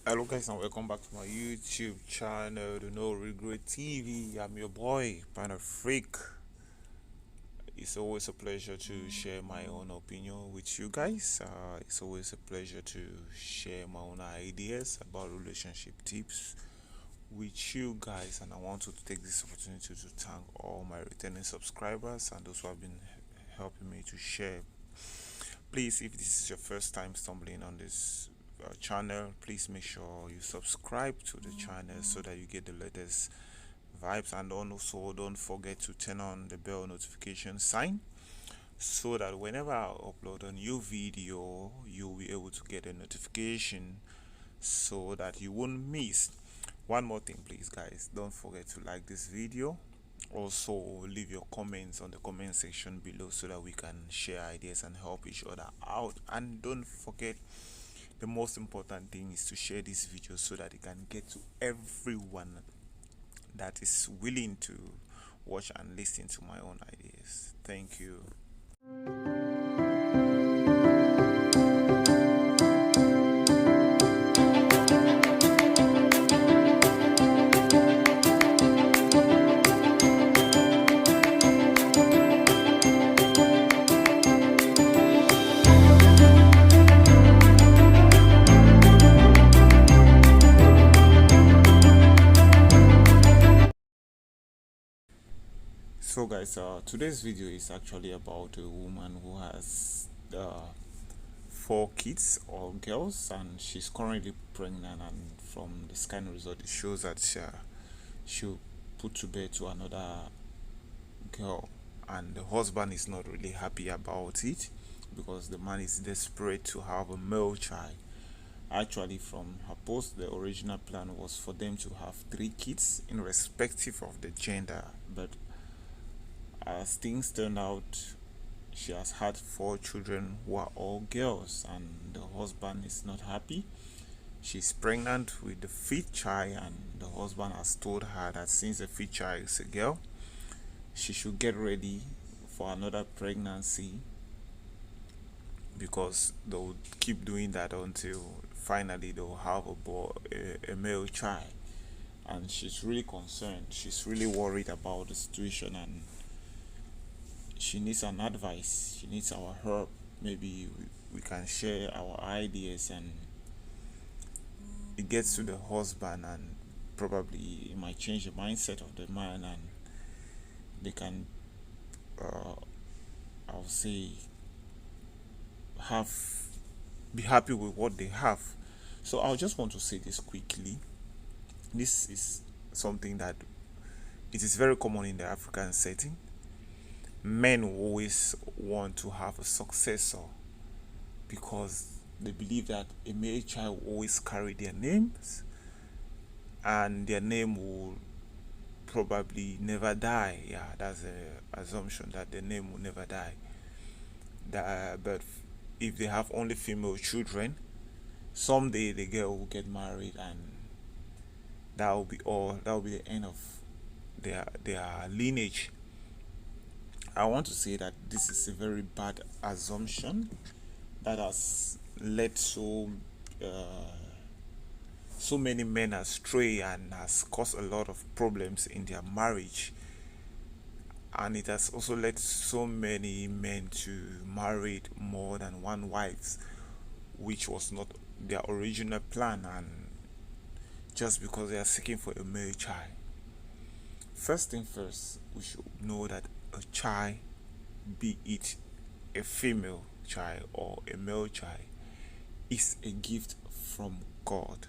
Hello guys and welcome back to my YouTube channel, the No Regret TV. I'm your boy, Panda Freak. It's always a pleasure to share my own opinion with you guys. It's always a pleasure to share my own ideas about relationship tips with you guys. And I want to take this opportunity to thank all my returning subscribers and those who have been helping me to share. Please, if this is your first time stumbling on this channel, please make sure you subscribe to the channel so that you get the latest vibes, and also don't forget to turn on the bell notification sign so that whenever I upload a new video you'll be able to get a notification so that you won't miss. One more thing, please guys, don't forget to like this video. Also leave your comments on the comment section below so that we can share ideas and help each other out. And don't forget, the most important thing is to share this video so that it can get to everyone that is willing to watch and listen to my own ideas. Thank you. So guys, today's video is actually about a woman who has 4 kids, all girls, and she's currently pregnant, and from the scan result it shows that she'll put to bed to another girl, and the husband is not really happy about it because the man is desperate to have a male child. Actually, from her post, the original plan was for them to have 3 kids irrespective of the gender, but as things turned out, she has had 4 children who are all girls, and the husband is not happy. She's pregnant with the 5th child, and the husband has told her that since the 5th child is a girl, she should get ready for another pregnancy because they'll keep doing that until finally they'll have a male child. And she's really concerned, she's really worried about the situation, and she needs an advice, she needs our help. Maybe we can share our ideas and it gets to the husband, and probably it might change the mindset of the man, and they can I'll say have be happy with what they have. So I just want to say this quickly. This is something that it is very common in the African setting. Men always want to have a successor because they believe that a male child will always carry their names and their name will probably never die. Yeah, that's an assumption that the name will never die. But if they have only female children, someday the girl will get married, and that will be all. That will be the end of their lineage. I want to say that this is a very bad assumption that has led so many men astray and has caused a lot of problems in their marriage, and it has also led so many men to marry more than one wife, which was not their original plan, and just because they are seeking for a male child. First thing first, we should know that a child, be it a female child or a male child, is a gift from God.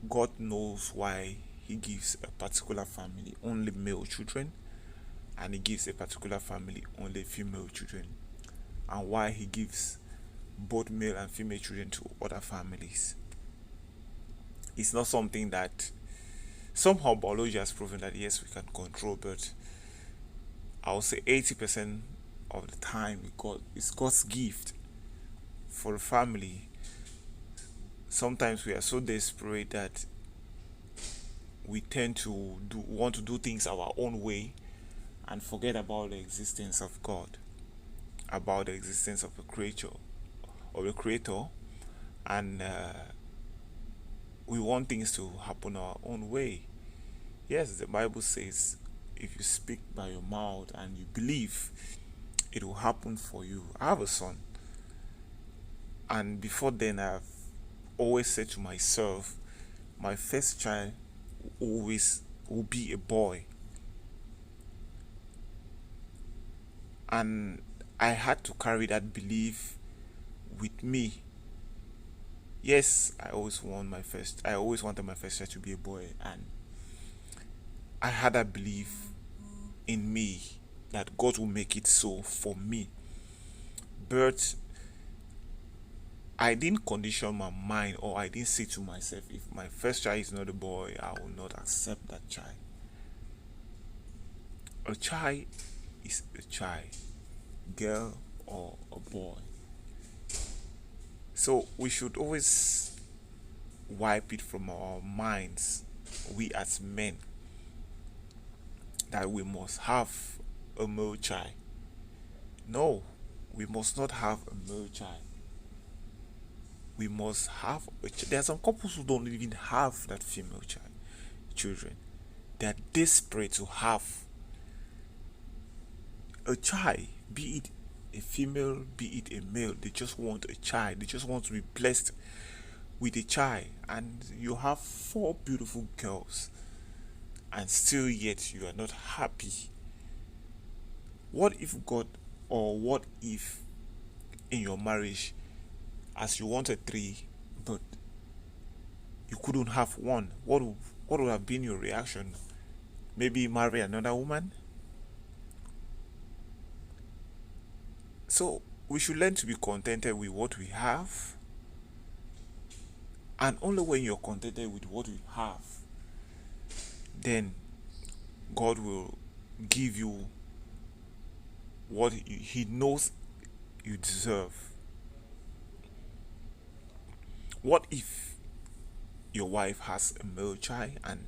God knows why he gives a particular family only male children, and he gives a particular family only female children, and why he gives both male and female children to other families. It's not something that somehow biology has proven that yes, we can control, but I would say 80% of the time it's God's gift for a family. Sometimes we are so desperate that we tend to want to do things our own way and forget about the existence of God, about the existence of a creator, and we want things to happen our own way. Yes, the Bible says if you speak by your mouth and you believe, it will happen for you. I have a son, and before then, I've always said to myself, my first child always will be a boy. And I had to carry that belief with me. Yes, I always wanted my first child to be a boy, and I had that belief in me that God will make it so for me. But I didn't condition my mind, or I didn't say to myself, if my first child is not a boy, I will not accept that child. A child is a child, girl or a boy. So we should always wipe it from our minds, we as men, that we must have a male child. No, we must not have a male child. We must have there are some couples who don't even have that female children. They are desperate to have a child, be it a female, be it a male. They just want a child. They just want to be blessed with a child. And you have 4 beautiful girls, and still yet you are not happy. What if God, or what if in your marriage, as you wanted 3, but you couldn't have 1? What would have been your reaction? Maybe marry another woman? So we should learn to be contented with what we have, and only when you're contented with what we have, then God will give you what He knows you deserve. What if your wife has a male child, and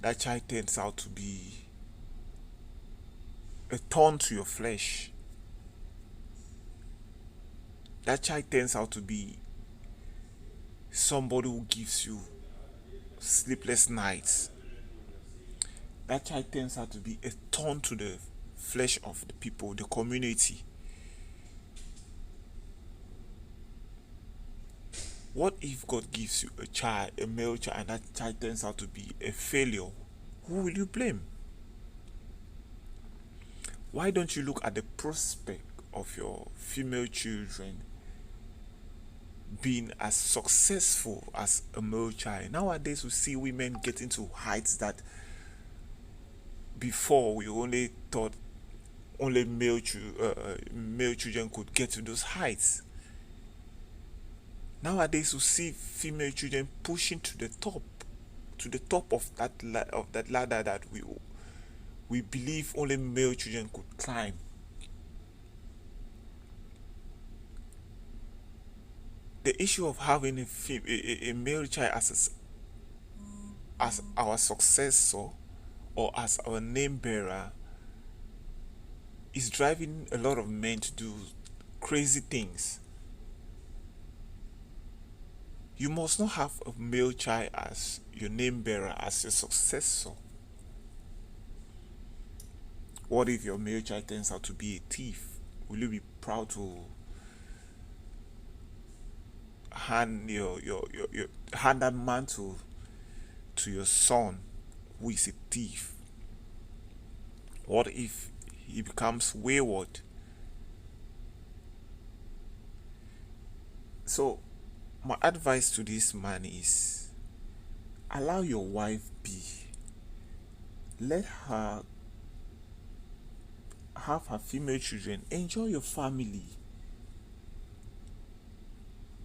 that child turns out to be a thorn to your flesh? That child turns out to be somebody who gives you sleepless nights. That child turns out to be a thorn to the flesh of the people, the community. What if God gives you a child, a male child, and that child turns out to be a failure? Who will you blame? Why don't you look at the prospect of your female children being as successful as a male child? Nowadays we see women getting to heights that before we only thought only male children could get to those heights. Nowadays we see female children pushing to the top of that ladder that we believe only male children could climb. The issue of having a male child as our successor, or as our name bearer, is driving a lot of men to do crazy things. You must not have a male child as your name bearer, as your successor. What if your male child turns out to be a thief? Will you be proud to hand hand that mantle to your son who is a thief? What if he becomes wayward? So my advice to this man is, allow your wife be. Let her have her female children. Enjoy your family.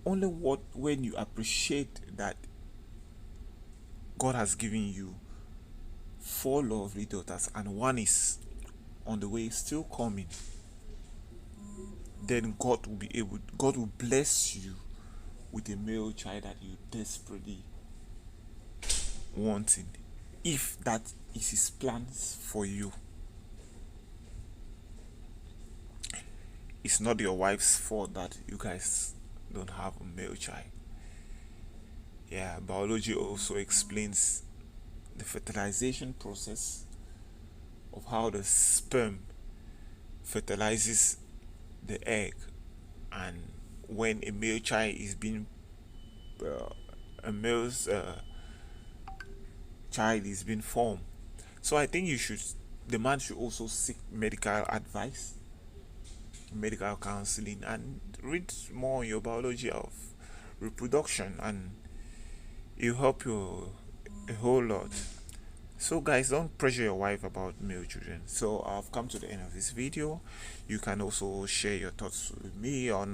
Only when you appreciate that God has given you 4 lovely daughters, and 1 is on the way, still coming, then God will bless you with a male child that you desperately wanting, if that is His plans for you. It's not your wife's fault that you guys don't have a male child. Yeah, biology also explains the fertilization process of how the sperm fertilizes the egg, and when a male child is being uh, a male's child is being formed. So I think the man should also seek medical advice, medical counseling, and read more on your biology of reproduction, and it'll help you a whole lot. So guys, don't pressure your wife about male children. So I've come to the end of this video. You can also share your thoughts with me on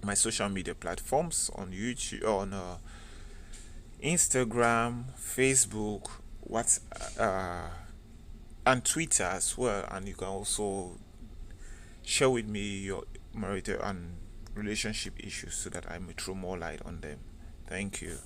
my social media platforms, on YouTube, on Instagram, Facebook, and Twitter as well. And you can also share with me your marital and relationship issues so that I may throw more light on them. Thank you.